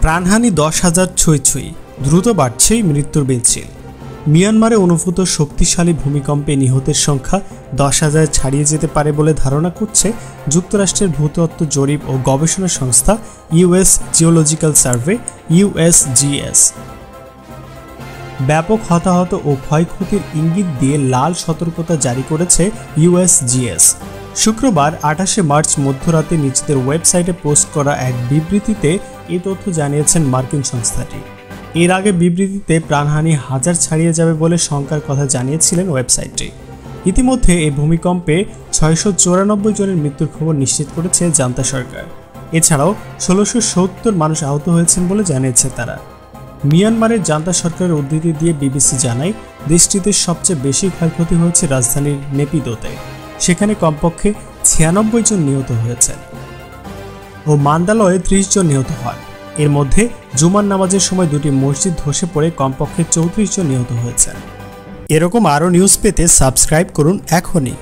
প্রাণহানি 10,000 ছুঁই ছুঁই, দ্রুত বাড়ছে মৃত্যুর মিছিল। মিয়ানমারে অনুভূত শক্তিশালী ভূমিকম্পে নিহতের সংখ্যা 10,000 ছাড়িয়ে যেতে পারে বলে ধারণা করছে যুক্তরাষ্ট্রের ভূতত্ত্ব জরিপ ও গবেষণা সংস্থা ইউএস জিওলজিক্যাল সার্ভে USGS। ব্যাপক হতাহত ও ক্ষয়ক্ষতির ইঙ্গিত দিয়ে লাল সতর্কতা জারি করেছে USGS। শুক্রবার 28 মার্চ মধ্যরাতে নিজেদের ওয়েবসাইটে পোস্ট করা এক বিবৃতিতে এই তথ্য জানিয়েছেন মার্কিন সংস্থাটি। এর আগে বিবৃতিতে প্রাণহানি 1000 ছাড়িয়ে যাবে বলে শঙ্কার কথা জানিয়েছিলেন ওয়েবসাইটটি। ইতিমধ্যে এই ভূমিকম্পে 694 জনের মৃত্যুর খবর নিশ্চিত করেছে জান্তা সরকার। এছাড়াও 1670 মানুষ আহত হয়েছেন বলে জানিয়েছে তারা। মিয়ানমারের জান্তা সরকারের উদ্ধৃতি দিয়ে বিবিসি জানায়, দেশটিতে সবচেয়ে বেশি ক্ষয়ক্ষতি হয়েছে রাজধানীর নেপিদোতে। সেখানে কমপক্ষে 96 জন নিহত হয়েছেন ও মান্দালয়ে 30 জন নিহত হন। এর মধ্যে জুমার নামাজের সময় দুটি মসজিদ ধসে পড়ে কমপক্ষে 34 জন নিহত হয়েছেন। এরকম আরও নিউজ পেতে সাবস্ক্রাইব করুন এখনই।